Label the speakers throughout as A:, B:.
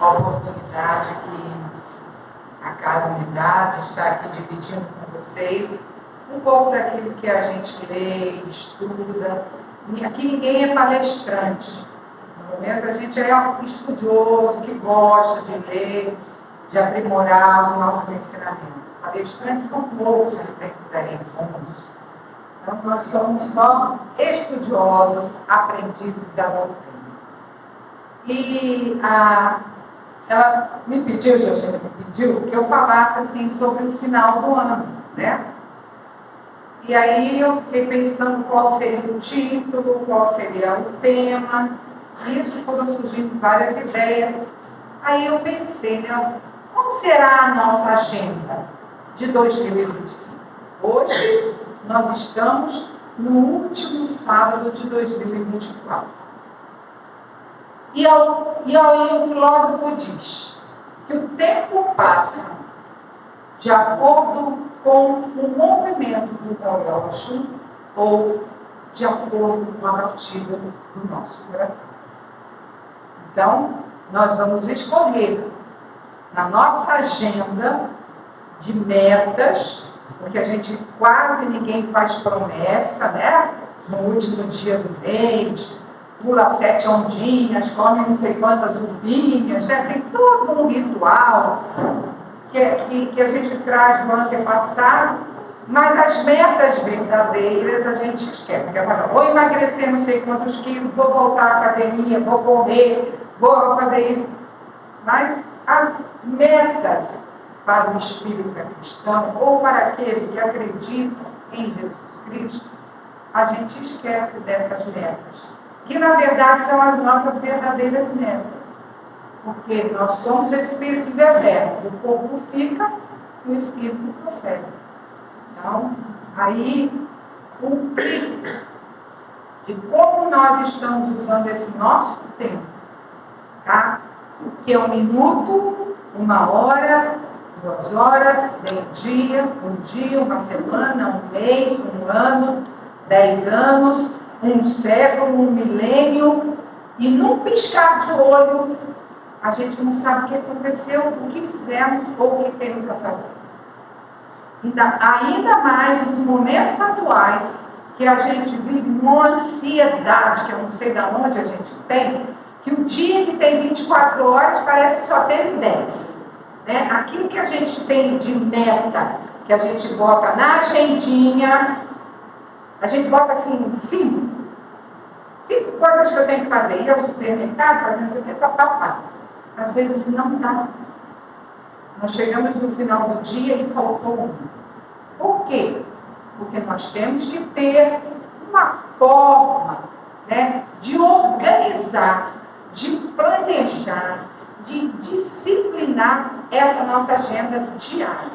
A: oportunidade que a casa me dá de estar aqui dividindo com vocês um pouco daquilo que a gente lê, estuda. Aqui ninguém é palestrante. No momento a gente é um estudioso que gosta de ler, de aprimorar os nossos ensinamentos. Palestrantes são poucos que tem por aí, bons. Então nós somos só estudiosos, aprendizes da doutrina. E ela me pediu, Georgina me pediu, que eu falasse assim sobre o final do ano, né? E aí eu fiquei pensando qual seria o título, qual seria o tema. Isso foram surgindo várias ideias. Aí eu pensei, né? Como será a nossa agenda de 2025? Hoje nós estamos no último sábado de 2024. E aí o filósofo diz que o tempo passa de acordo com o movimento do relógio ou de acordo com a batida do nosso coração. Então, nós vamos escolher na nossa agenda de metas, porque a gente quase ninguém faz promessa, né? No último dia do mês, pula 7 ondinhas, come não sei quantas uvinhas, né? Tem todo um ritual que a gente traz do ano passado, mas as metas verdadeiras a gente esquece. Vou emagrecer não sei quantos quilos, vou voltar à academia, vou correr, vou fazer isso. Mas as metas para o espírito cristão, ou para aqueles que acreditam em Jesus Cristo, a gente esquece dessas metas, que na verdade são as nossas verdadeiras metas. Porque nós somos espíritos eternos, o corpo fica e o espírito prossegue. Então, aí, o que, de como nós estamos usando esse nosso tempo, tá? Que é 1 minuto, 1 hora, 2 horas, meio-dia, 1 dia, 1 semana, 1 mês, 1 ano, 10 anos, 1 século, 1 milênio, e num piscar de olho, a gente não sabe o que aconteceu, o que fizemos ou o que temos a fazer. Então, ainda mais nos momentos atuais, que a gente vive uma ansiedade, que eu não sei de onde a gente tem, que o dia que tem 24 horas parece que só teve 10. Né? Aquilo que a gente tem de meta, que a gente bota na agendinha, a gente bota assim, 5 coisas que eu tenho que fazer. Ir ao supermercado, fazendo o que, papapá. Às vezes não dá. Nós chegamos no final do dia e faltou um. Por quê? Porque nós temos que ter uma forma, né, de organizar, de planejar, de disciplinar essa nossa agenda diária.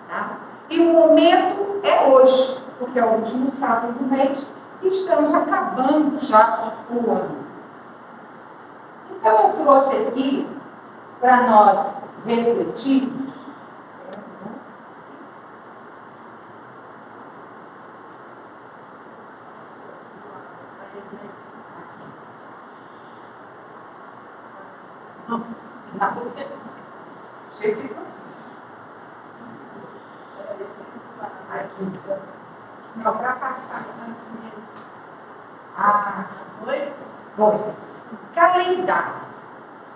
A: Tá? E o momento é hoje, porque é o último sábado do mês e estamos acabando já o ano. Então, eu trouxe aqui para nós refletirmos. Não, você sempre que eu fiz. Aqui. Não, para passar. Foi? Foi. Calendário.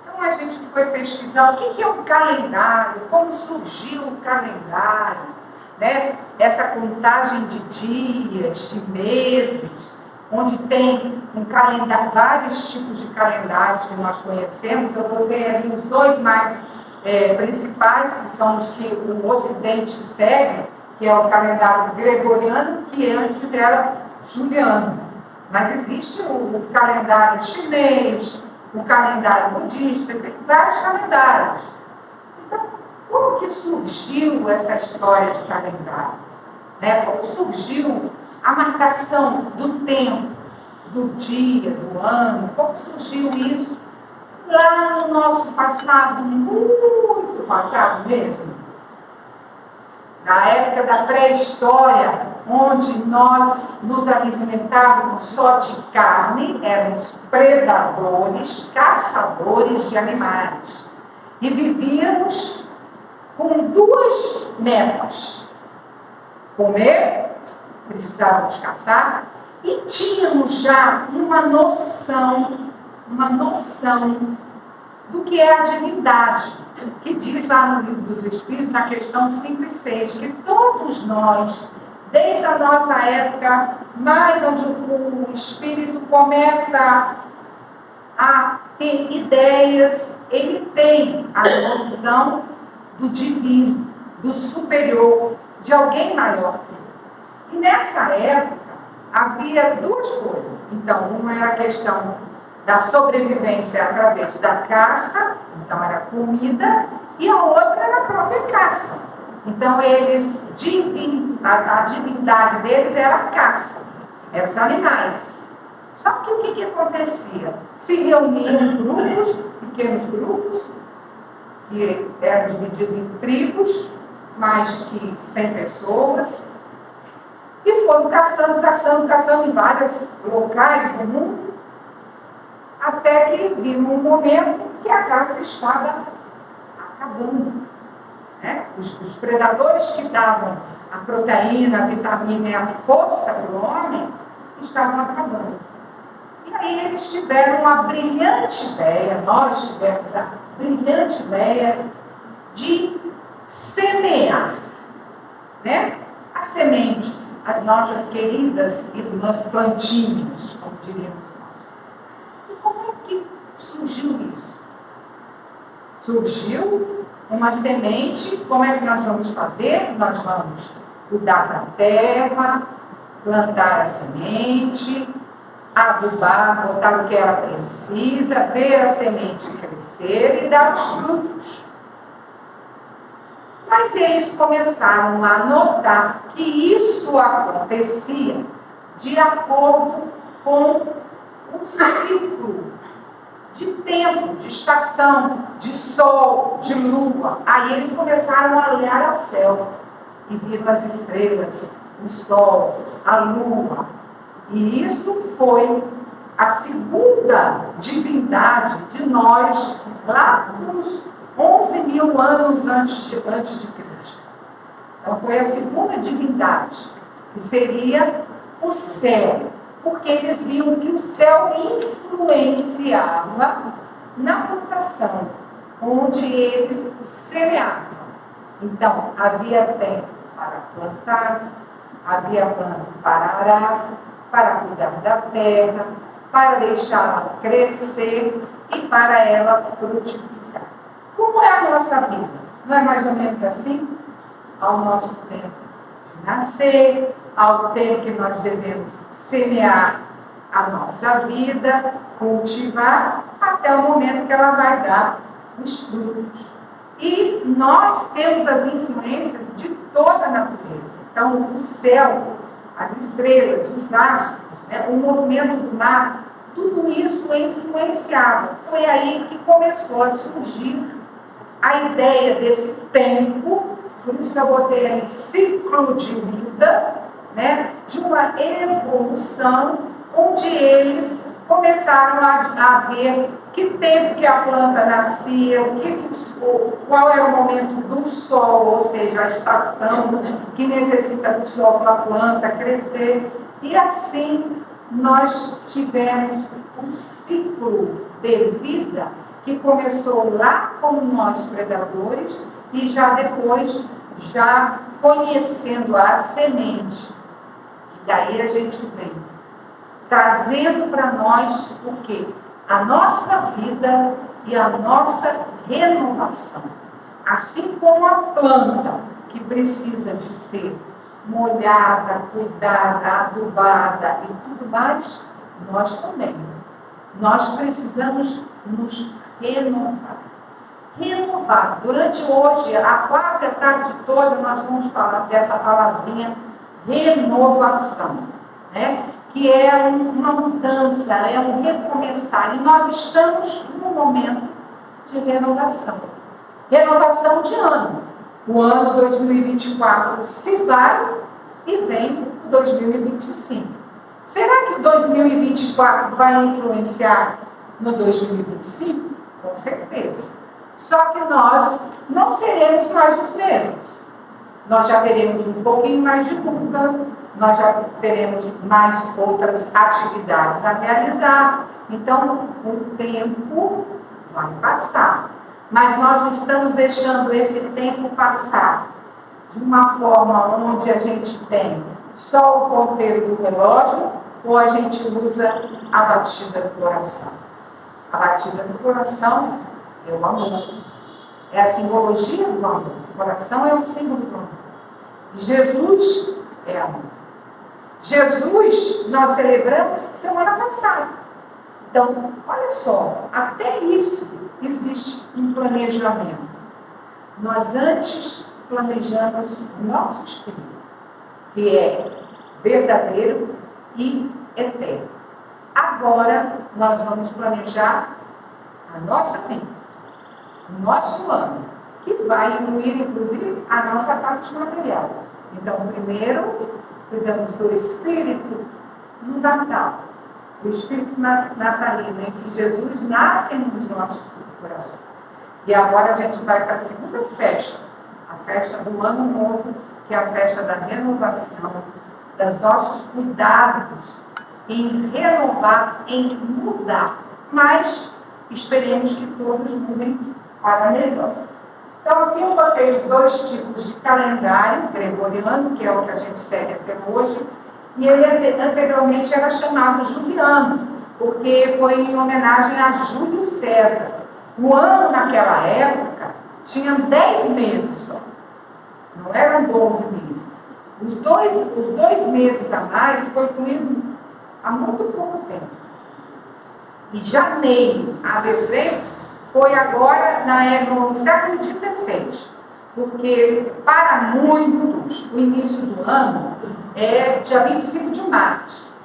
A: Então a gente foi pesquisar o que é um calendário, como surgiu o calendário, né? Essa contagem de dias, de meses, onde tem um calendário, vários tipos de calendários que nós conhecemos. Eu coloquei ali os 2 mais principais, que são os que o Ocidente segue, que é o calendário gregoriano, que antes era juliano. Mas existe o calendário chinês, o calendário budista, tem vários calendários. Então, como que surgiu essa história de calendário? Né? Como surgiu a marcação do tempo, do dia, do ano? Como surgiu isso? Lá no nosso passado, muito passado mesmo, na época da pré-história, onde nós nos alimentávamos só de carne, éramos predadores, caçadores de animais. e vivíamos com duas metas: comer, precisávamos caçar, e tínhamos já uma noção do que é a divindade, que diz lá no Livro dos Espíritos, na questão 5 e 6, que todos nós, desde a nossa época, mais onde o espírito começa a ter ideias, ele tem a noção do divino, do superior, de alguém maior que ele. E nessa época havia duas coisas. Então, uma era a questão da sobrevivência através da caça, então era comida, e a outra era a própria caça. Então, eles, a divindade deles era a caça, eram os animais. Só que o que acontecia? Se reuniam grupos, pequenos grupos, que eram divididos em tribos, mais que 100 pessoas, e foram caçando em vários locais do mundo, até que viu um momento que a caça estava acabando. Né? Os predadores que davam a proteína, a vitamina e a força para o homem estavam acabando. E aí eles tiveram uma brilhante ideia, nós tivemos a brilhante ideia de semear, né? As sementes, as nossas queridas irmãs plantinhas, como diríamos nós. E como é que surgiu isso? Surgiu uma semente. Como é que nós vamos fazer? Nós vamos cuidar da terra, plantar a semente, adubar, botar o que ela precisa, ver a semente crescer e dar os frutos. Mas eles começaram a notar que isso acontecia de acordo com um ciclo de tempo, de estação, de sol, de lua. Aí eles começaram a olhar ao céu e viram as estrelas, o sol, a lua. E isso foi a segunda divindade de nós, lá nos 11.000 anos antes de Cristo. Então foi a segunda divindade, que seria o céu, porque eles viam que o céu influenciava na plantação, onde eles semeavam. Então, havia tempo para plantar, havia plano para arar, para cuidar da terra, para deixá-la crescer e para ela frutificar. Como é a nossa vida? Não é mais ou menos assim? Ao nosso tempo de nascer, ao tempo que nós devemos semear a nossa vida, cultivar, até o momento que ela vai dar os frutos. E nós temos as influências de toda a natureza. Então, o céu, as estrelas, os astros, né, o movimento do mar, tudo isso influenciava. Foi aí que começou a surgir a ideia desse tempo, por isso que eu botei aí ciclo de vida, né, de uma evolução, onde eles começaram a ver que tempo que a planta nascia, qual é o momento do sol, ou seja, a estação que necessita do sol para a planta crescer. E assim nós tivemos um ciclo de vida que começou lá com nós predadores e já depois, já conhecendo a semente. E daí a gente vem trazendo para nós o quê? A nossa vida e a nossa renovação. Assim como a planta, que precisa de ser molhada, cuidada, adubada e tudo mais, nós também. Nós precisamos nos renovar. Renovar. Durante hoje, quase a tarde toda, nós vamos falar dessa palavrinha renovação, né? Que é uma mudança, é um recomeçar. E nós estamos num momento de renovação. Renovação de ano. O ano 2024 se vai e vem o 2025. Será que o 2024 vai influenciar no 2025? Com certeza. Só que nós não seremos mais os mesmos. Nós já teremos um pouquinho mais de luta, nós já teremos mais outras atividades a realizar. Então, o tempo vai passar. Mas nós estamos deixando esse tempo passar de uma forma onde a gente tem só o ponteiro do relógio ou a gente usa a batida do coração. A batida do coração é o amor. É a simbologia do amor. O coração é o símbolo do amor. Jesus é amor. Jesus nós celebramos semana passada. Então, olha só, até isso existe um planejamento. Nós antes planejamos o nosso espírito, que é verdadeiro e eterno. Agora nós vamos planejar a nossa mente, o nosso ano, que vai incluir, inclusive, a nossa parte material. Então, primeiro, cuidamos do Espírito no Natal, o Espírito natalino, em que Jesus nasce nos nossos corações. E agora a gente vai para a segunda festa, a festa do Ano Novo, que é a festa da renovação, dos nossos cuidados em renovar, em mudar. Mas esperemos que todos mudem para melhor. Então, aqui eu botei os dois tipos de calendário gregoriano, que é o que a gente segue até hoje, e ele anteriormente era chamado juliano, porque foi em homenagem a Júlio César. O ano, naquela época, tinha 10 meses só, não eram 12 meses. Os dois meses a mais foi incluído há muito pouco tempo. E janeiro a dezembro foi agora no século XVI, porque para muitos o início do ano é dia 25 de março.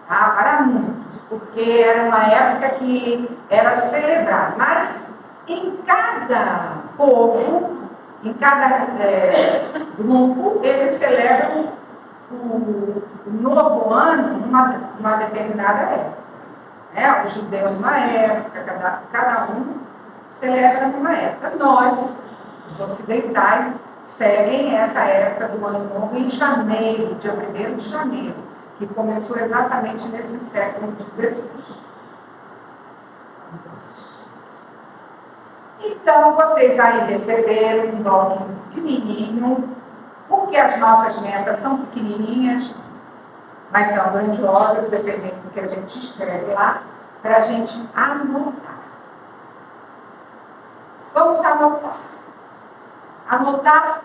A: Tá? Para muitos, porque era uma época que era celebrada. Mas em cada povo, em cada grupo, eles celebram o novo ano numa determinada época. O judeu numa época, cada um celebra numa época. Nós, os ocidentais, seguem essa época do Ano Novo em janeiro, dia 1º de janeiro, que começou exatamente nesse século XVI. Então, vocês aí receberam um bloco pequenininho, porque as nossas metas são pequenininhas, mas são grandiosas, dependendo do que a gente escreve lá, para a gente anotar. Vamos anotar. Anotar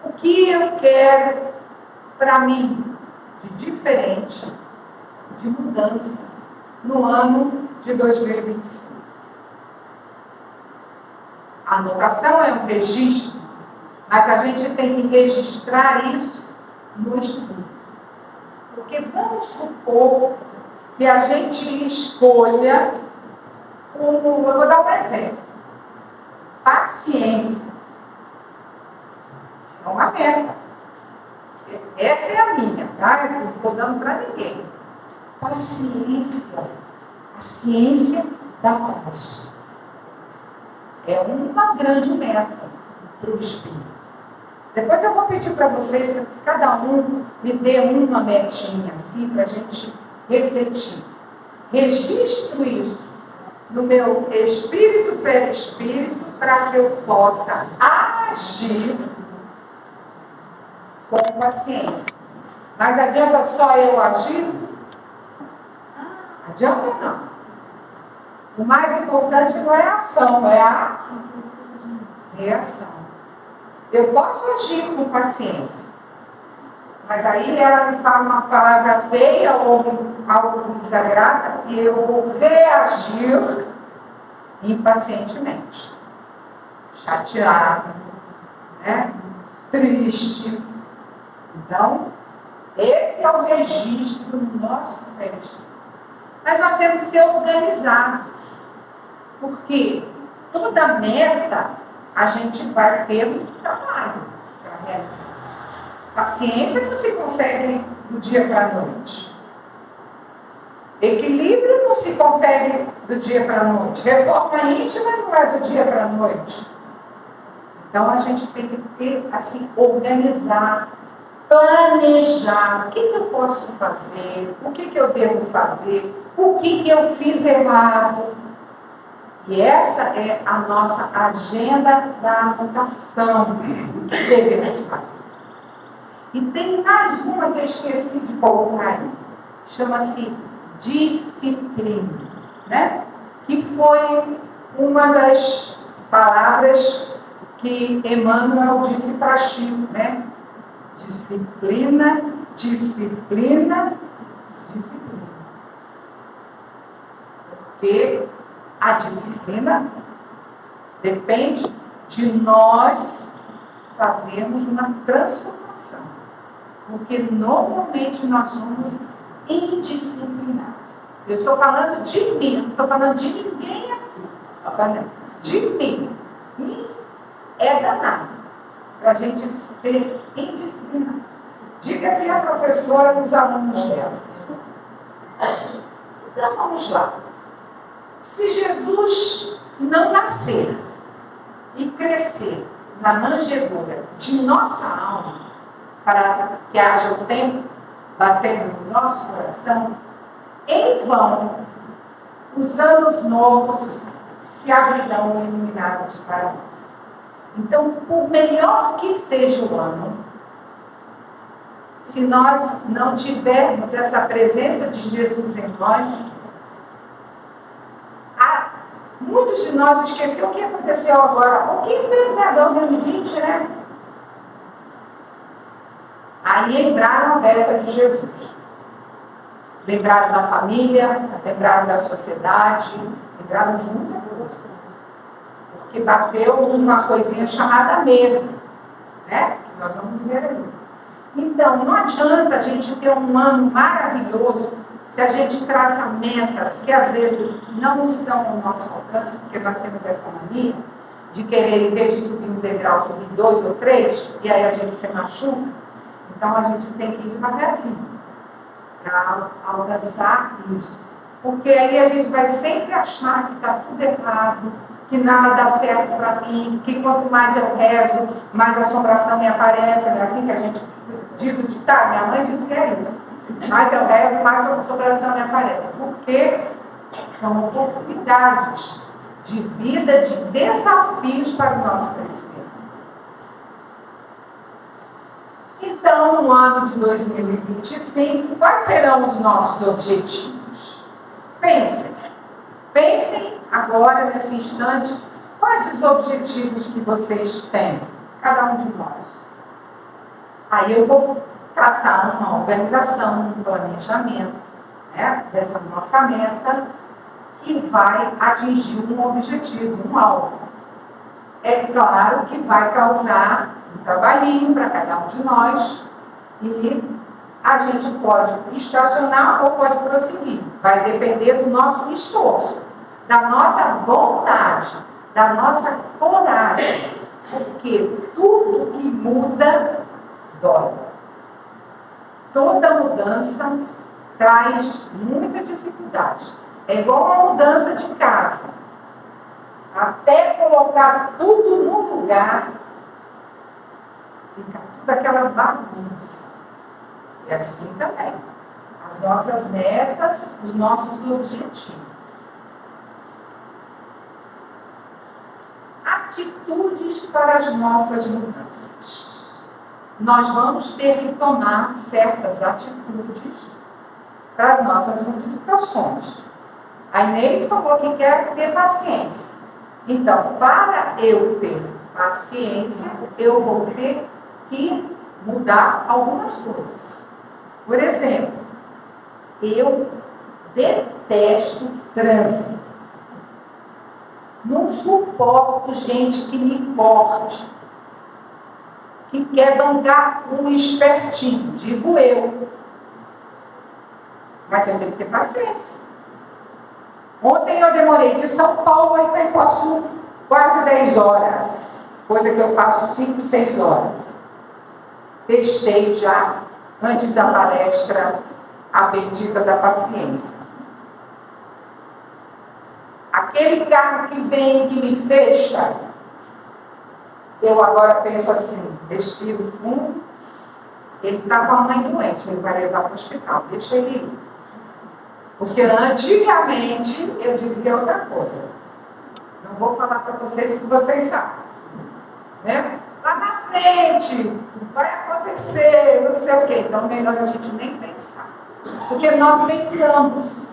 A: o que eu quero para mim de diferente, de mudança, no ano de 2025. A anotação é um registro, mas a gente tem que registrar isso no estudo. Porque vamos supor que a gente escolha, eu vou dar um exemplo, paciência. É uma meta. Essa é a minha, tá? Eu não estou dando para ninguém. Paciência. A ciência da paz. É uma grande meta para o espírito. Depois eu vou pedir para vocês, para que cada um me dê uma metinha assim, para a gente refletir. Registro isso no meu espírito, perispírito, para que eu possa agir com paciência. Mas adianta só eu agir? Adianta não. O mais importante não é a ação, é a reação. Eu posso agir com paciência, mas aí ela me fala uma palavra feia ou algo que me desagrada e eu vou reagir impacientemente. Chateado, triste. Então, esse é o registro do nosso registro. Mas nós temos que ser organizados, porque toda meta a gente vai ter um trabalho para realizar. Paciência não se consegue do dia para a noite. Equilíbrio não se consegue do dia para a noite. Reforma íntima não é do dia para a noite. Então a gente tem que ter, assim, organizar, planejar. O que eu posso fazer? O que eu devo fazer? O que eu fiz errado? E essa é a nossa agenda da anotação que devemos fazer. E tem mais uma que eu esqueci de colocar aí. Chama-se disciplina, né? Que foi uma das palavras que Emmanuel disse para Chico, né? Disciplina, disciplina, disciplina. Porque a disciplina depende de nós fazermos uma transformação. Porque normalmente nós somos indisciplinados. Eu estou falando de mim, não estou falando de ninguém aqui. Estou falando de mim. E é danado para a gente ser indisciplinado. Diga assim a professora para os alunos dela. Então vamos lá. Se Jesus não nascer e crescer na manjedoura de nossa alma, para que haja o tempo batendo no nosso coração, em vão os anos novos se abrirão iluminados para nós. Então, por melhor que seja o ano, se nós não tivermos essa presença de Jesus em nós, muitos de nós esqueceram o que aconteceu agora. O que teve, né? 2020, né? Aí lembraram dessa de Jesus. Lembraram da família, lembraram da sociedade, lembraram de muita coisa. Porque bateu uma coisinha chamada medo, né? Que nós vamos ver ali. Então, não adianta a gente ter um ano maravilhoso se a gente traça metas que às vezes não estão ao nosso alcance, porque nós temos essa mania de querer, em vez de subir um degrau, subir 2 ou 3, e aí a gente se machuca. Então a gente tem que ir devagarzinho para alcançar isso. Porque aí a gente vai sempre achar que está tudo errado, que nada dá certo para mim, que quanto mais eu rezo, mais assombração me aparece. Não é assim que a gente diz o ditado? Minha mãe diz que é isso. Mais eu rezo, mais a assombração me aparece. Porque são oportunidades de vida, de desafios para o nosso crescimento. Então, no ano de 2025, quais serão os nossos objetivos? Pensem agora, nesse instante, quais os objetivos que vocês têm, cada um de nós. Aí eu vou traçar uma organização, um planejamento, né, dessa nossa meta, que vai atingir um objetivo, um alvo. É claro que vai causar um trabalhinho para cada um de nós e a gente pode estacionar ou pode prosseguir. Vai depender do nosso esforço, da nossa vontade, da nossa coragem. Porque tudo que muda, dói. Toda mudança traz muita dificuldade. É igual uma mudança de casa. Até colocar tudo no lugar, fica tudo aquela bagunça. E assim também. As nossas metas, os nossos objetivos. Atitudes para as nossas mudanças. Nós vamos ter que tomar certas atitudes para as nossas modificações. A Inês falou que quer ter paciência. Então, para eu ter paciência, eu vou ter que mudar algumas coisas. Por exemplo, eu detesto trânsito. Não suporto gente que me corte, que quer bancar um espertinho, digo eu. Mas eu tenho que ter paciência. Ontem eu demorei de São Paulo a Itaipuaçu quase 10 horas, coisa que eu faço 5, 6 horas. Testei já, antes da palestra, a bendita da paciência. Aquele carro que vem, que me fecha, eu agora penso assim, respiro fundo, ele está com a mãe doente, ele vai levar para o hospital, deixa ele ir. Porque antigamente eu dizia outra coisa. Não vou falar para vocês o que vocês sabem. Né? Lá na frente, vai acontecer, não sei o quê. Então, melhor a gente nem pensar. Porque nós pensamos.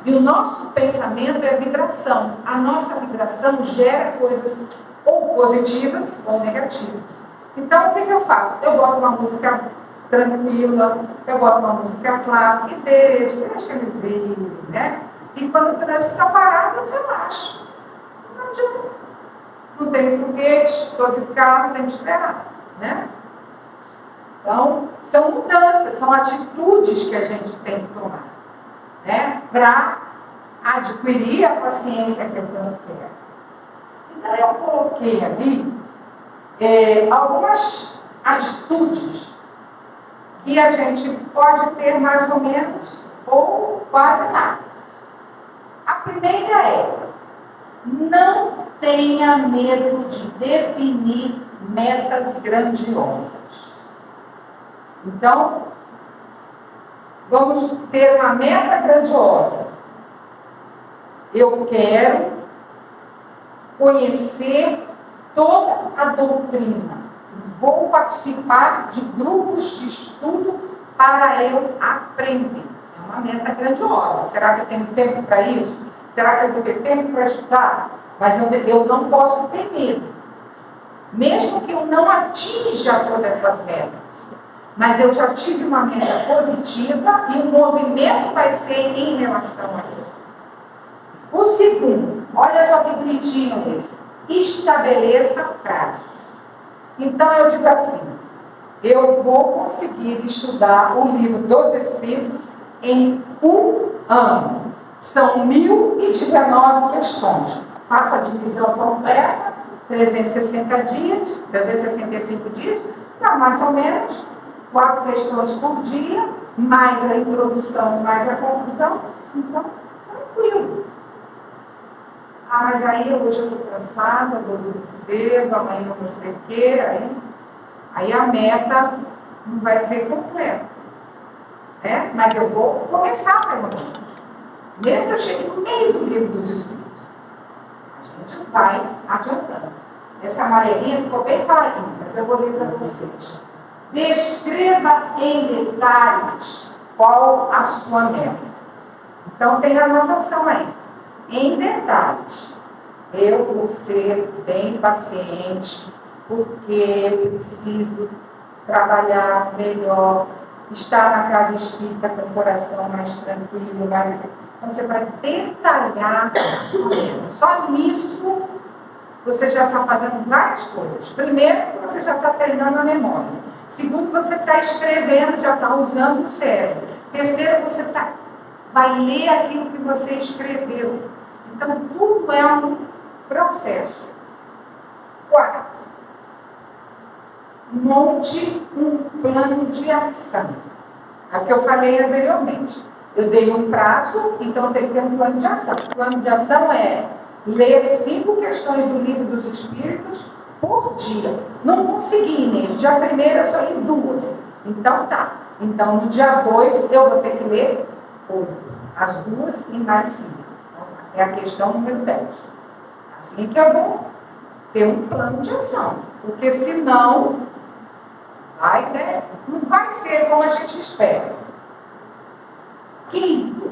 A: E o nosso pensamento é vibração. A nossa vibração gera coisas ou positivas ou negativas. Então, o que eu faço? Eu boto uma música tranquila, eu boto uma música clássica e deixa eles irem, né? E quando o trânsito está parado, eu relaxo. Não adianta. Não tem foguete, estou de carro, tem que esperar, né? Então, são mudanças, são atitudes que a gente tem que tomar, né? Para adquirir a paciência que eu tanto quero. Então, eu coloquei ali algumas atitudes que a gente pode ter mais ou menos ou quase nada. A primeira é: não tenha medo de definir metas grandiosas. Então, vamos ter uma meta grandiosa. Eu quero conhecer toda a doutrina. Vou participar de grupos de estudo para eu aprender. É uma meta grandiosa. Será que eu tenho tempo para isso? Será que eu vou ter tempo para estudar? Mas eu não posso ter medo. Mesmo que eu não atinja todas essas metas. Mas eu já tive uma meta positiva e o movimento vai ser em relação a isso. O segundo, olha só que bonitinho esse. Estabeleça prazos. Então eu digo assim, eu vou conseguir estudar o livro dos Espíritos em um ano. São 1019 questões. Faço a divisão completa, 360 dias, 365 dias, para mais ou menos 4 questões por dia, mais a introdução, mais a conclusão. Então, tranquilo. Ah, mas aí hoje eu estou cansada, vou dormir cedo, amanhã eu não sei o quê, aí a meta não vai ser completa. Né? Mas eu vou começar pelo menos. Mesmo que eu chegue no meio do livro dos Espíritos. A gente vai adiantando. Essa amarelinha ficou bem clarinha, mas eu vou ler para vocês. Descreva em detalhes qual a sua meta. Então tem a anotação aí. Em detalhes. Eu vou ser bem paciente, porque eu preciso trabalhar melhor, estar na casa espírita com o coração mais tranquilo, mais... Então você vai detalhar a sua meta. Só nisso você já está fazendo várias coisas. Primeiro, você já está treinando a memória. Segundo, você está escrevendo, já está usando o cérebro. Terceiro, você vai ler aquilo que você escreveu. Então, tudo é um processo. Quarto, monte um plano de ação. É o que eu falei anteriormente. Eu dei um prazo, então tem que ter um plano de ação. O plano de ação é ler 5 questões do Livro dos Espíritos por dia. Não consegui, Inês. Dia 1º eu só li 2. Então tá. Então no dia 2 eu vou ter que ler 8. As 2 e mais 5. É a questão número 10. Assim que eu vou ter um plano de ação. Porque senão não vai ser como a gente espera. Quinto,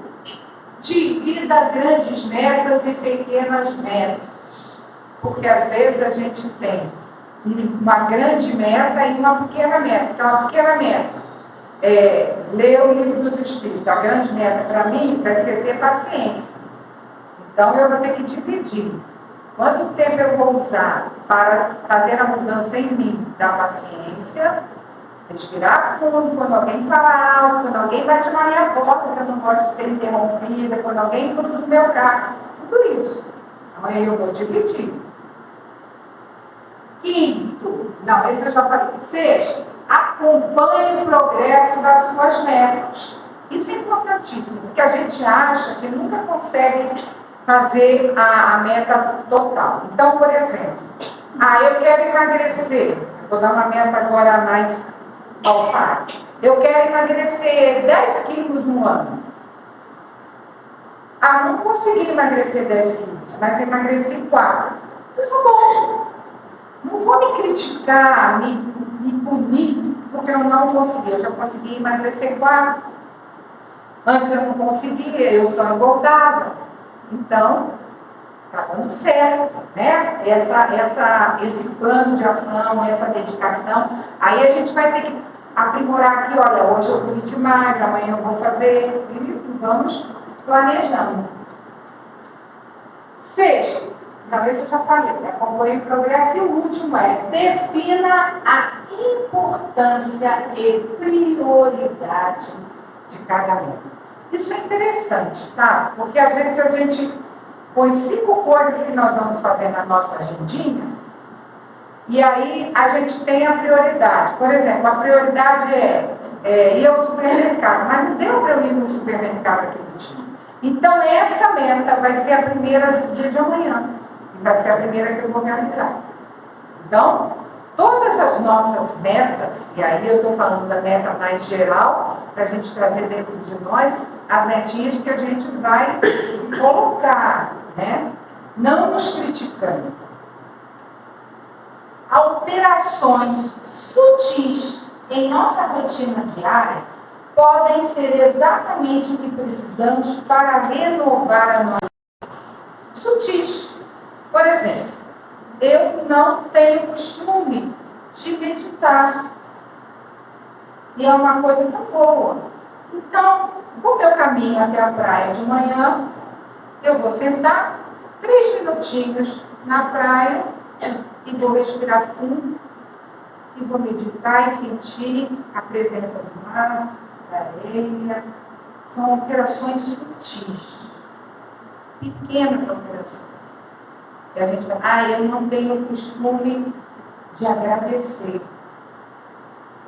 A: divida grandes metas e pequenas metas. Porque às vezes a gente tem uma grande meta e uma pequena meta. Então, a pequena meta é ler o Livro dos Espíritos. A grande meta para mim vai ser ter paciência. Então, eu vou ter que dividir. Quanto tempo eu vou usar para fazer a mudança em mim da paciência? Respirar fundo, quando alguém fala alto, quando alguém bate na minha porta, que eu não gosto de ser interrompida, quando alguém cruza o meu carro, tudo isso. Então, aí eu vou dividir. Quinto, não, esse eu já falei. Sexto, acompanhe o progresso das suas metas. Isso é importantíssimo, porque a gente acha que nunca consegue fazer a meta total. Então, por exemplo, eu quero emagrecer, vou dar uma meta agora mais palpável. Eu quero emagrecer 10 quilos no ano. Não consegui emagrecer 10 quilos, mas emagreci 4. Tá bom. Não vou me criticar, me punir, porque eu não consegui. Eu já consegui emagrecer 4. Antes eu não conseguia, eu só engordava. Então, está dando certo, né? Esse plano de ação, essa dedicação. Aí a gente vai ter que aprimorar aqui, olha, hoje eu comi demais, amanhã eu vou fazer, e vamos planejando. Sexto, talvez eu já falei, acompanhe o progresso. E o último defina a importância e prioridade de cada meta. Isso é interessante, sabe? Porque a gente põe 5 coisas que nós vamos fazer na nossa agendinha, e aí a gente tem a prioridade. Por exemplo, a prioridade é ir ao supermercado, mas não deu para eu ir no supermercado aquele dia. Então, essa meta vai ser a primeira do dia de amanhã, e vai ser a primeira que eu vou realizar. Então, todas as nossas metas, e aí eu estou falando da meta mais geral, para a gente trazer dentro de nós as metinhas que a gente vai se colocar, né? Não nos criticando. Alterações sutis em nossa rotina diária podem ser exatamente o que precisamos para renovar a nossa vida. Sutis. Por exemplo, eu não tenho costume de meditar. E é uma coisa tão boa. Então, como eu caminho até a praia de manhã, eu vou sentar 3 minutinhos na praia e vou respirar fundo e vou meditar e sentir a presença do mar, da areia. São alterações sutis, pequenas alterações. E a gente fala, eu não tenho o costume de agradecer.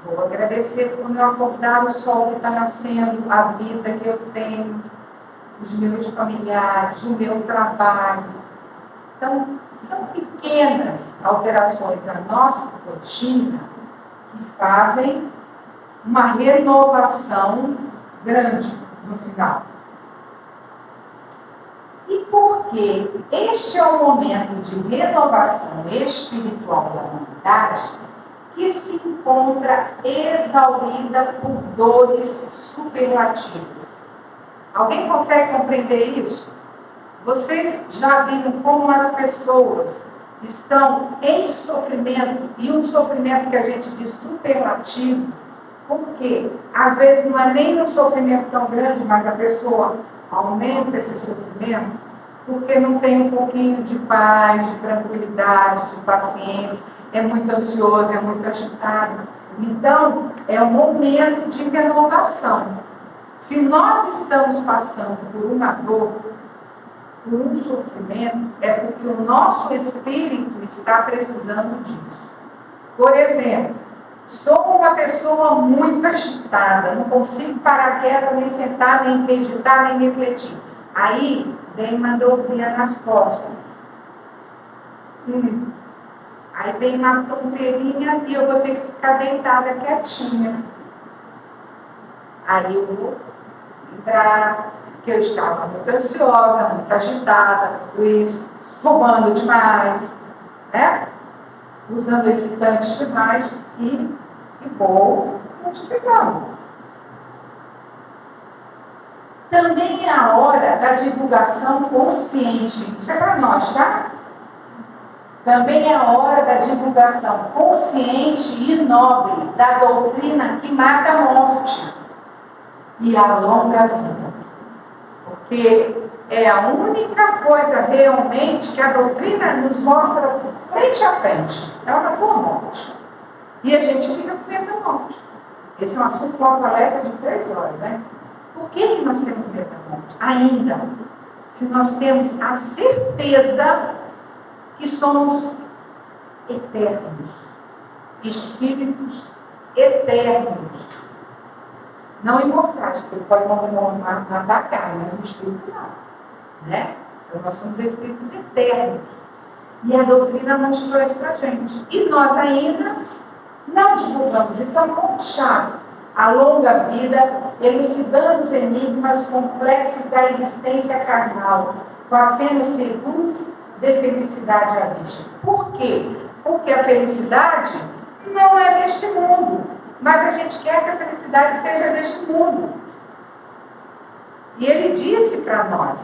A: Vou agradecer quando eu acordar, o sol que está nascendo, a vida que eu tenho, os meus familiares, o meu trabalho. Então, são pequenas alterações na nossa rotina que fazem uma renovação grande no final. E porque este é o momento de renovação espiritual da humanidade, que se encontra exaurida por dores superlativas. Alguém consegue compreender isso? Vocês já viram como as pessoas estão em sofrimento, e um sofrimento que a gente diz superlativo, porque às vezes não é nem um sofrimento tão grande, mas a pessoa aumenta esse sofrimento, porque não tem um pouquinho de paz, de tranquilidade, de paciência, é muito ansioso, é muito agitado. Então, é um momento de renovação. Se nós estamos passando por uma dor, por um sofrimento, é porque o nosso espírito está precisando disso. Por exemplo, sou uma pessoa muito agitada, não consigo parar quieta, nem sentar, nem meditar, nem refletir. Aí, vem uma dorzinha nas costas. Aí vem uma tonteirinha e eu vou ter que ficar deitada quietinha. Aí eu vou lembrar que eu estava muito ansiosa, muito agitada, tudo isso, fumando demais, né? Usando excitantes demais e vou modificando. Também é a hora da divulgação consciente. Isso é para nós, tá? Também é a hora da divulgação consciente e nobre da doutrina que mata a morte e alonga a vida. Porque é a única coisa realmente que a doutrina nos mostra frente a frente. É uma boa morte. E a gente fica com medo da morte. Esse é um assunto para uma palestra de 3 horas, né? Por que nós temos medo da morte? Ainda, se nós temos a certeza que somos eternos, espíritos eternos, não imortais, porque ele pode matar a carne, mas o espírito não, né? Então, nós somos espíritos eternos. E a doutrina mostrou isso para a gente. E nós ainda não divulgamos. Isso é um ponto chave. A longa vida, elucidando os enigmas complexos da existência carnal, fazendo seguros de felicidade à vista. Por quê? Porque a felicidade não é deste mundo, mas a gente quer que a felicidade seja deste mundo. E ele disse para nós,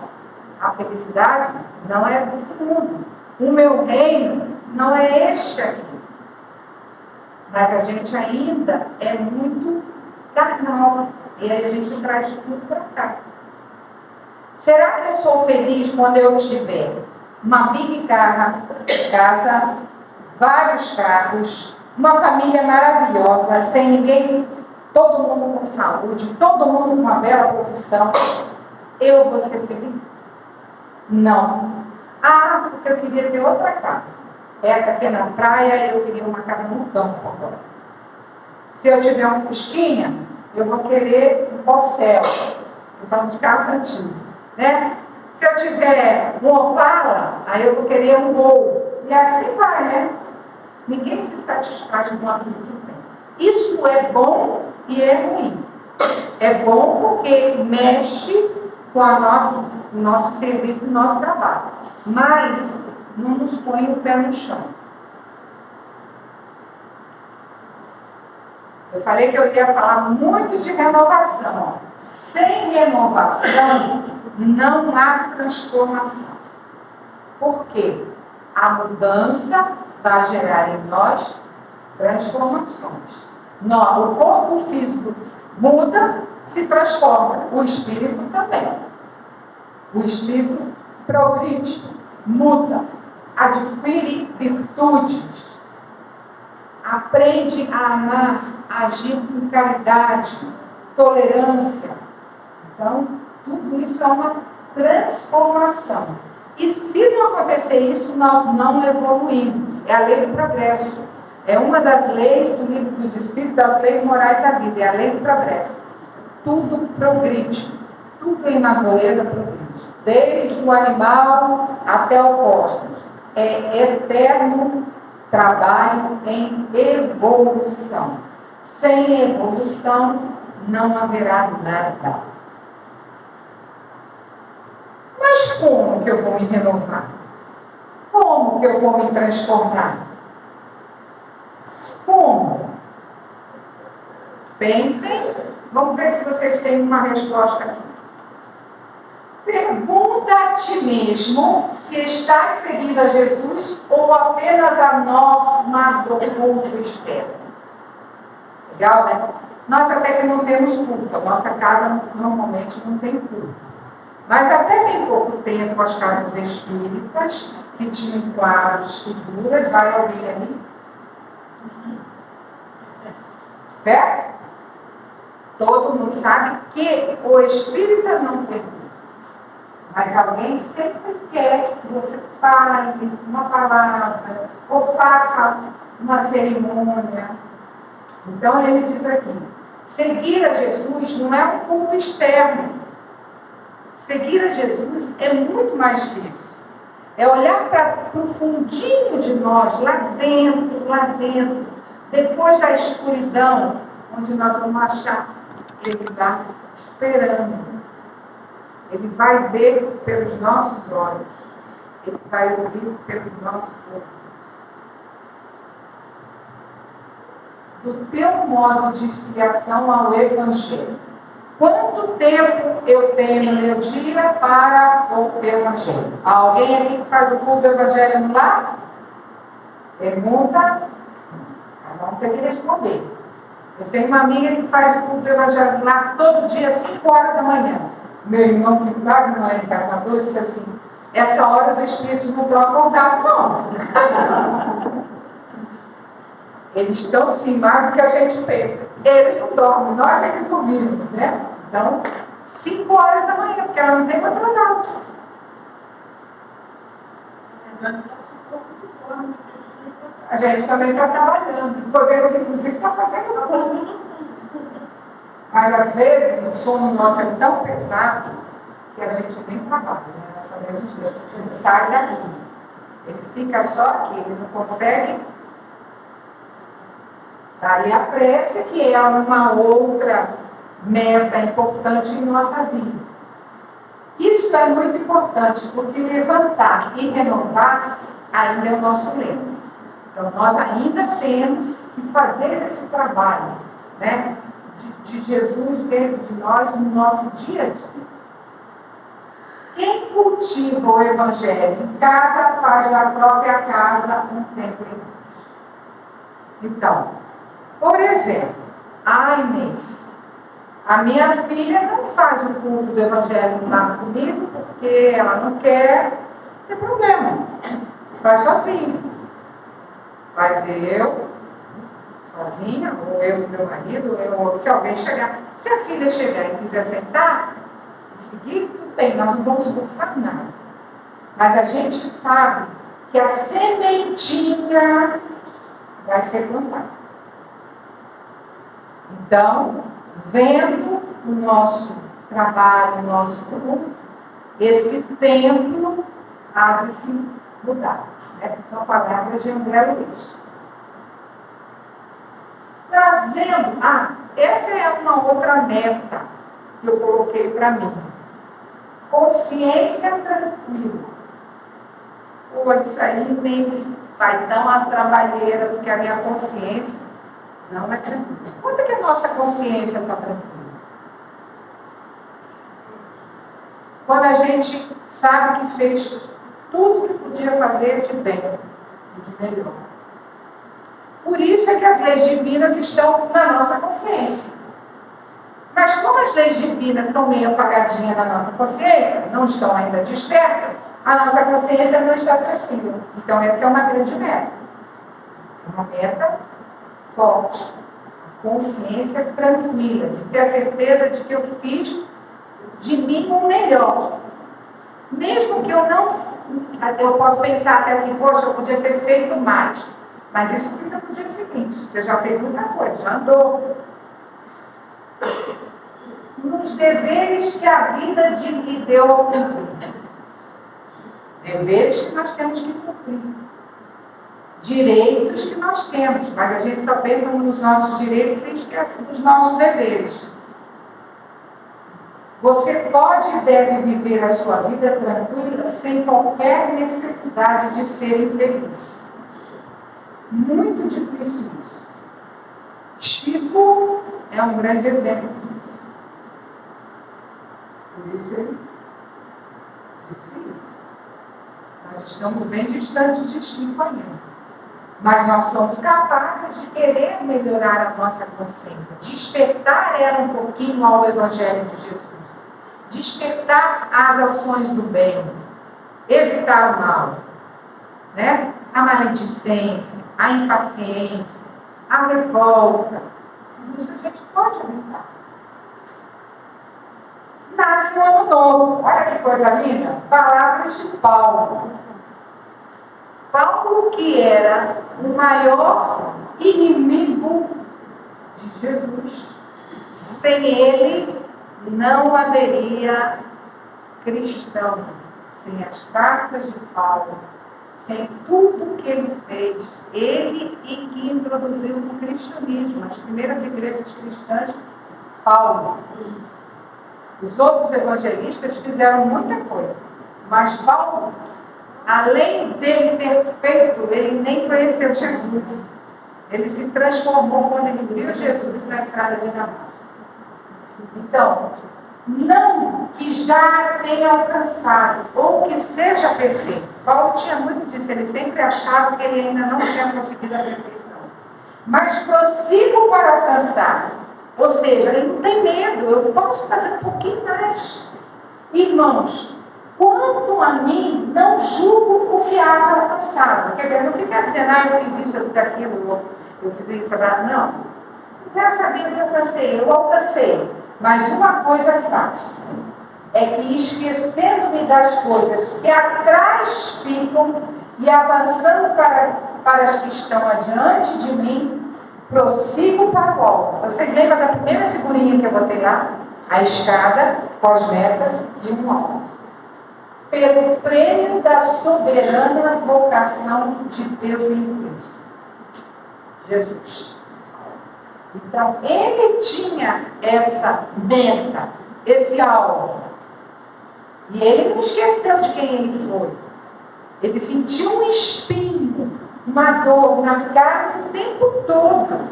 A: a felicidade não é desse mundo. O meu reino não é este aqui. Mas a gente ainda é muito carnal. E aí a gente traz tudo para cá. Será que eu sou feliz quando eu tiver uma big casa, vários carros, uma família maravilhosa, sem ninguém, todo mundo com saúde, todo mundo com uma bela profissão? Eu vou ser feliz? Não. Ah, porque eu queria ter outra casa. Essa aqui é na praia, eu queria uma casa no campo agora. Se eu tiver um Fusquinha, eu vou querer um Porcel. Eu falo de carros antigos, né? Se eu tiver um Opala, aí eu vou querer um Gol. E assim vai, né? Ninguém se satisfaz com aquilo que tem. Isso é bom e é ruim. É bom porque mexe com o nosso serviço, o nosso trabalho. Mas não nos põe o pé no chão. Eu falei que eu ia falar muito de renovação. Sem renovação, não há transformação. Por quê? A mudança vai gerar em nós transformações. O corpo físico muda, se transforma. O espírito também. O espírito progride, muda, adquire virtudes, aprende a amar, a agir com caridade, tolerância. Então, tudo isso é uma transformação. E se não acontecer isso, nós não evoluímos. É a lei do progresso. É uma das leis do livro dos Espíritos, das leis morais da vida. É a lei do progresso. Tudo progride. Tudo em natureza progride. Desde o animal até o cosmos. É eterno trabalho em evolução. Sem evolução, não haverá nada. Mas como que eu vou me renovar? Como que eu vou me transformar? Como? Pensem, vamos ver se vocês têm uma resposta aqui. Pergunta a ti mesmo se estás seguindo a Jesus ou apenas a norma do culto externo. Legal, né? Nós até que não temos culto, a nossa casa normalmente não tem culto. Mas até bem pouco tempo as casas espíritas, que tinham quadros, figuras, vai alguém ali? Certo? Todo mundo sabe que o espírita não tem culto. Mas alguém sempre quer que você fale uma palavra, ou faça uma cerimônia. Então ele diz aqui, seguir a Jesus não é um culto externo. Seguir a Jesus é muito mais que isso. É olhar para o fundinho de nós, lá dentro, depois da escuridão, onde nós vamos achar ele lá esperando. Ele vai ver pelos nossos olhos. Ele vai ouvir pelos nossos ouvidos. Do teu modo de filiação ao Evangelho. Quanto tempo eu tenho no meu dia para o Evangelho? Há alguém aqui que faz o culto do Evangelho no lar? Pergunta? Cada um tem que responder. Eu tenho uma amiga que faz o culto do Evangelho no lar todo dia, 5 horas da manhã. Meu irmão, que quase não é encarnador, disse assim, essa hora os espíritos não estão acordados, não. Eles estão sim mais do que a gente pensa. Eles não dormem, nós é que dormimos, né? Então, 5 horas da manhã, porque ela não tem controlado. A gente também está trabalhando. Podemos, inclusive, estar fazendo coisa. Mas, às vezes, o sono nosso é tão pesado que a gente nem trabalha, né? Nós sabemos disso. Ele sai daqui. Ele fica só aqui, ele não consegue. Daí a prece, que é uma outra meta importante em nossa vida. Isso é muito importante, porque levantar e renovar-se ainda é o nosso lema. Então, nós ainda temos que fazer esse trabalho, né, de Jesus dentro de nós, no nosso dia a dia. Quem cultiva o Evangelho em casa, faz da própria casa um templo em Deus. Então, por exemplo, a Inês, a minha filha não faz o culto do Evangelho lá comigo, porque ela não quer, não tem problema, faz sozinha. Faz eu, sozinha, ou eu e meu marido, ou se alguém chegar. Se a filha chegar e quiser sentar e seguir, tudo bem, nós não vamos forçar nada. Mas a gente sabe que a sementinha vai ser plantada. Então, vendo o nosso trabalho, o nosso culto, esse templo há de se mudar. São palavras de André Luiz. Trazendo, essa é uma outra meta que eu coloquei para mim. Consciência tranquila. Pô, isso aí nem vai dar uma trabalheira, porque a minha consciência não é tranquila. Quanto é que a nossa consciência está tranquila? Quando a gente sabe que fez tudo que podia fazer de bem e de melhor. Por isso é que as leis divinas estão na nossa consciência. Mas como as leis divinas estão meio apagadinhas na nossa consciência, não estão ainda despertas, a nossa consciência não está tranquila. Então essa é uma grande meta. Uma meta forte. Consciência tranquila, de ter a certeza de que eu fiz de mim o melhor. Mesmo que eu não, eu posso pensar até assim, poxa, eu podia ter feito mais. Mas isso fica no dia seguinte. Você já fez muita coisa, já andou. Nos deveres que a vida lhe deu ao cumprir. Deveres que nós temos que cumprir. Direitos que nós temos, mas a gente só pensa nos nossos direitos e esquece dos nossos deveres. Você pode e deve viver a sua vida tranquila sem qualquer necessidade de ser infeliz. Muito difícil isso. Chico é um grande exemplo disso. Por isso ele disse isso. Nós estamos bem distantes de Chico ainda. Mas nós somos capazes de querer melhorar a nossa consciência, despertar ela um pouquinho ao Evangelho de Jesus. Despertar as ações do bem, evitar o mal, né? A maledicência, a impaciência, a revolta, tudo isso a gente pode evitar. Nasce o ano novo, olha que coisa linda, palavras de Paulo. Paulo, que era o maior inimigo de Jesus, sem ele não haveria cristão, sem as cartas de Paulo, sem tudo que ele fez, ele e que introduziu o cristianismo, as primeiras igrejas cristãs, Paulo. Os outros evangelistas fizeram muita coisa, mas Paulo, além dele ter feito, ele nem conheceu Jesus. Ele se transformou quando ele viu Jesus na estrada de Damasco. Então, não que já tenha alcançado, ou que seja perfeito. Paulo tinha muito disso, ele sempre achava que ele ainda não tinha conseguido a perfeição. Mas prossigo para alcançar. Ou seja, ele não tem medo, eu posso fazer um pouquinho mais. Irmãos, quanto a mim, não julgo o que há alcançado. Quer dizer, não fica dizendo, eu fiz isso, eu fiz aquilo, eu fiz isso, não. Não quero saber o que eu alcancei, eu alcancei. Mas uma coisa faço, é que esquecendo-me das coisas que atrás ficam e avançando para as que estão adiante de mim, prossigo para o alto. Vocês lembram da primeira figurinha que eu botei lá? A escada com as metas e um alvo. Pelo prêmio da soberana vocação de Deus em Cristo Jesus. Então, ele tinha essa meta, esse alvo. E ele não esqueceu de quem ele foi. Ele sentiu um espinho, uma dor na carne o tempo todo.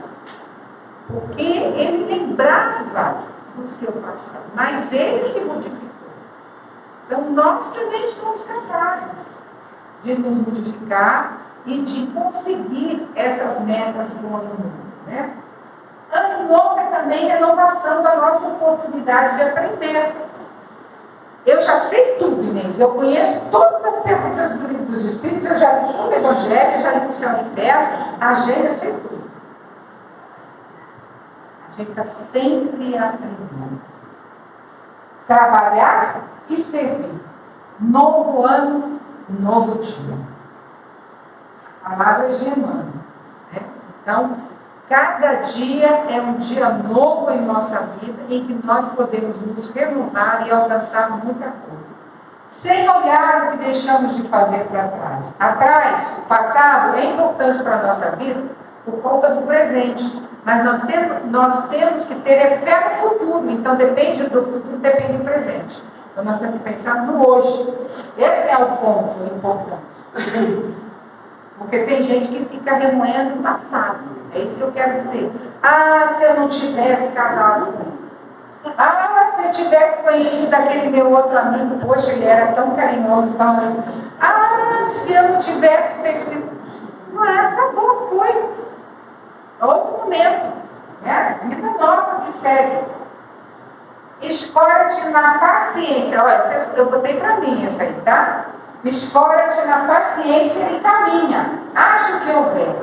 A: Porque ele lembrava do seu passado. Mas ele se modificou. Então, nós também somos capazes de nos modificar e de conseguir essas metas do ano novo, né? Ano novo é também renovação da nossa oportunidade de aprender. Eu já sei tudo, Inês. Eu conheço todas as perguntas do Livro dos Espíritos, eu já li todo o Evangelho, já li o Céu e o Inferno, a agenda, eu sei tudo. A gente está sempre aprendendo. Trabalhar e servir. Novo ano, novo dia. Palavras de Emmanuel, né? Então, cada dia é um dia novo em nossa vida, em que nós podemos nos renovar e alcançar muita coisa. Sem olhar o que deixamos de fazer para trás. Atrás, o passado é importante para a nossa vida por conta do presente. Mas nós temos que ter fé no futuro. Então, depende do futuro, depende do presente. Então, nós temos que pensar no hoje. Esse é o ponto importante. Porque tem gente que fica remoendo o passado. É isso que eu quero dizer. Ah, se eu não tivesse casado com ele. Ah, se eu tivesse conhecido aquele meu outro amigo, poxa, ele era tão carinhoso, tão... Ah, se eu não tivesse feito... Não é, acabou, foi. Outro momento, né? Vida nova que segue. Escolhe-te na paciência. Olha, eu botei para mim essa aí, tá? Escolhe-te na paciência e caminha. Acha o que houver.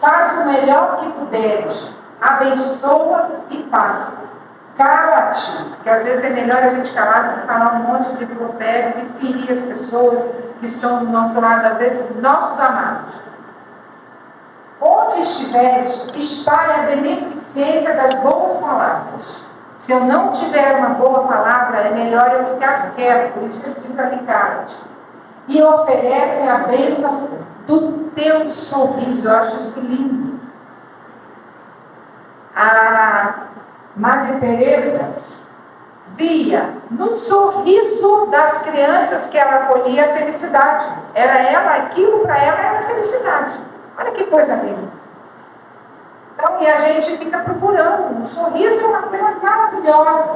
A: Faz o melhor que puderes. Abençoa e passa. Cala-te. Porque às vezes é melhor a gente calar do que falar um monte de impropérios e ferir as pessoas que estão do nosso lado, às vezes nossos amados. Onde estiveres, espalhe a beneficência das boas palavras. Se eu não tiver uma boa palavra, é melhor eu ficar quieto. Por isso que diz ali, cala-te. E oferece a bênção do teu sorriso. Eu acho isso lindo. A Madre Teresa via no sorriso das crianças que ela acolhia a felicidade. Aquilo para ela era felicidade. Olha que coisa linda. Então, e a gente fica procurando. O sorriso é uma coisa maravilhosa.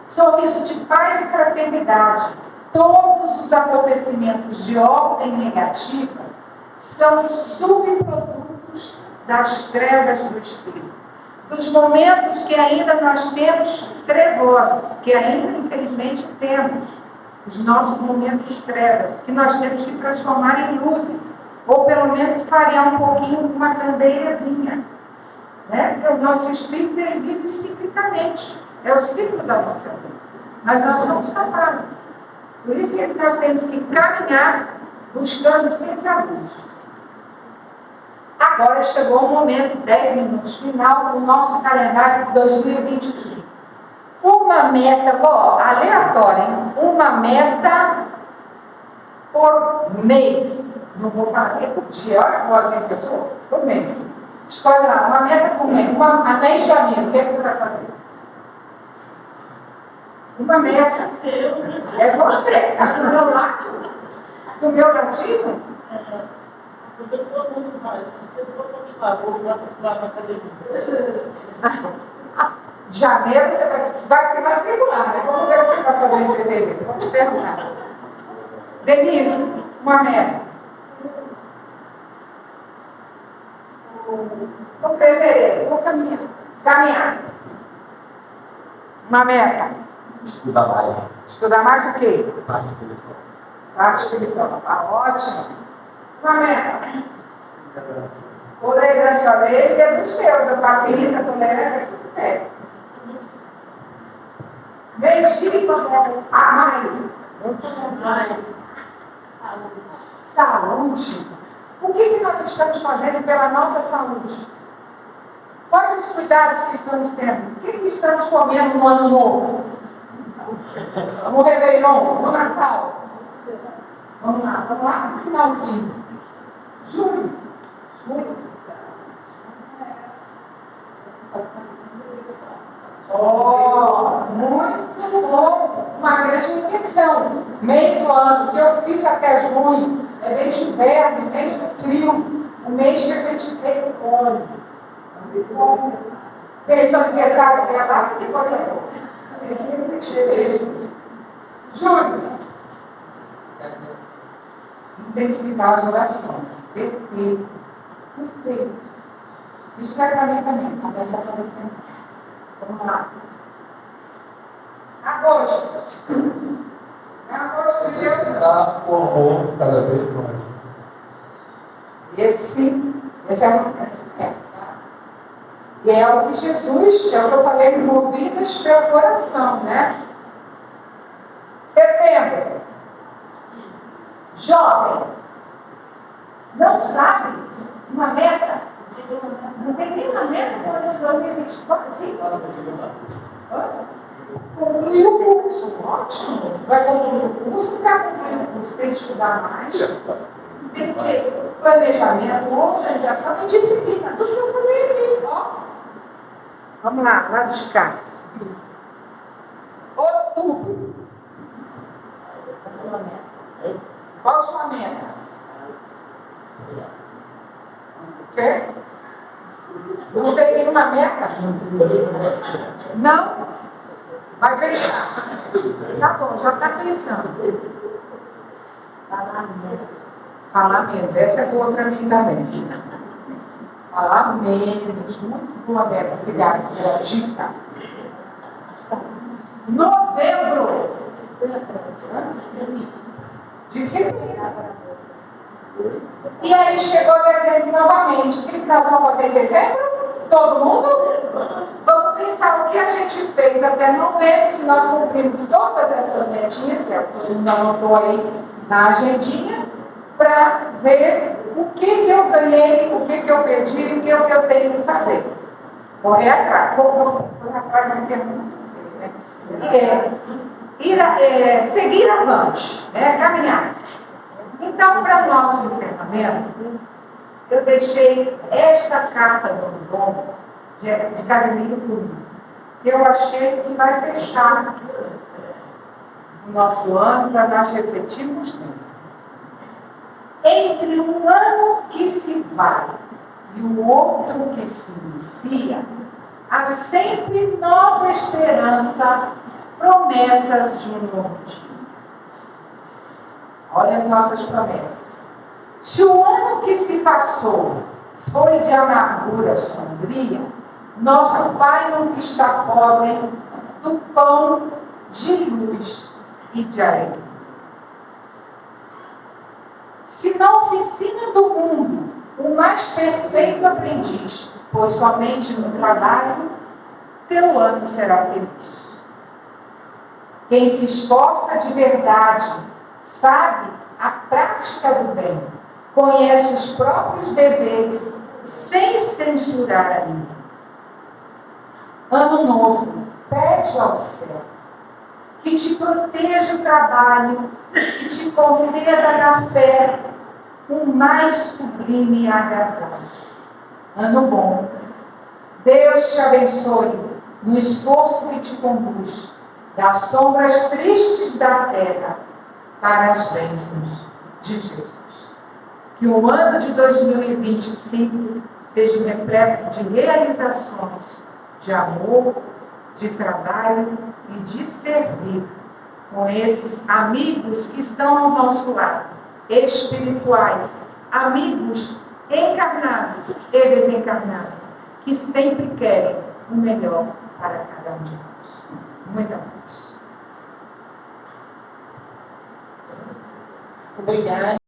A: Sorriso de paz e fraternidade. Todos os acontecimentos de ordem negativa são subprodutos das trevas do espírito. Dos momentos que ainda nós temos trevosos, que ainda infelizmente temos, os nossos momentos trevas, que nós temos que transformar em luzes, ou pelo menos clarear um pouquinho com uma candeirazinha, né? Porque o nosso espírito ele vive ciclicamente, é o ciclo da nossa vida, mas nós somos capazes. Por isso que nós temos que caminhar buscando sempre a luz. Agora chegou o momento, 10 minutos final, do nosso calendário de 2025. Uma meta, aleatória, hein? Uma meta por mês. Não vou falar nem por dia, olha que boazinha que eu sou, por mês. Escolhe lá, uma meta por mês. A mês de janeiro, o que você vai fazer? Uma meta. É você, do meu lado. Do meu ladinho?
B: Todo mundo faz. Não sei se vou continuar, vou ir lá procurar na academia.
A: Janeiro você vai se matricular, né? Vamos ver o que você vai fazer em fevereiro. Vou te perguntar. Denise, uma meta. No fevereiro, vou caminhar. Caminhar. Uma meta.
B: Estudar mais.
A: Estudar mais o quê?
B: Parte espiritual.
A: Parte espiritual. Tá ótimo. Uma meta. Tolerância à lei é dos teus. A paciência, a tolerância é tudo é. Medir a mãe. Saúde. O que nós estamos fazendo pela nossa saúde? Quais os cuidados que estamos tendo? O que estamos comendo no ano novo? No Réveillon, no Natal. Vamos lá, no finalzinho. Julho. Oh, muito bom! Uma grande reflexão. Meio do ano, que eu fiz até junho, é mês de inverno, mês do frio, o mês que a gente recolhe. Desde o aniversário dela, que coisa boa. Refletir mesmo. Júlio. Intensificar as orações. Perfeito. Perfeito. Isso é para mim também, tá? Não é só para você. Vamos lá. Agosto. Agosto de
C: Exercitar o amor cada vez mais.
A: Esse é uma tá? E é o que Jesus, é o que eu falei, movidos pelo coração, né? Setembro. Jovem. Não sabe uma meta? Não tem nenhuma meta para o ano de 2024, sim? Concluir o curso, ótimo. Vai concluir o curso, para concluir o curso tem que estudar mais, tem que ter planejamento, organização e disciplina. Tudo que eu falei aqui, ó. Vamos lá, lado de cá. Outubro. Qual a sua meta? O quê? Não tem nenhuma meta? Não? Vai pensar. Tá bom, já está pensando. Falar menos. Essa é boa para mim também. Falar menos. Muito boa, Bela. Obrigada pela dica. Novembro. Disciplina. E aí chegou dezembro novamente. O que nós vamos fazer em dezembro? Todo mundo? Vamos pensar o que a gente fez até novembro, se nós cumprimos todas essas metinhas, que é o que todo mundo anotou aí na agendinha, para ver o que eu ganhei, o que eu perdi e o que eu tenho que fazer. Correr atrás. Correr atrás é um termo muito feio, né? Seguir avante, né? Caminhar. Então, para o nosso encerramento, eu deixei esta carta do Dom de Casimiro comigo, que eu achei que vai fechar o nosso ano para nós refletirmos nele. Entre um ano que se vai e o outro que se inicia, há sempre nova esperança, promessas de um novo dia. Olha as nossas promessas. Se o ano que se passou foi de amargura sombria, nosso Pai nunca está pobre do pão de luz e de alegria. Se na oficina do mundo o mais perfeito aprendiz, pois somente no trabalho, teu ano será feliz. Quem se esforça de verdade, sabe a prática do bem, conhece os próprios deveres, sem censurar a ninguém. Ano novo, pede ao céu que te proteja o trabalho e te conceda na fé o mais sublime agasalho. Ano bom, Deus te abençoe no esforço que te conduz das sombras tristes da terra para as bênçãos de Jesus. Que o ano de 2025 seja repleto de realizações, de amor, de trabalho e de servir com esses amigos que estão ao nosso lado, espirituais, amigos encarnados e desencarnados, que sempre querem o melhor para cada um de nós. Muita paz.
B: Obrigada.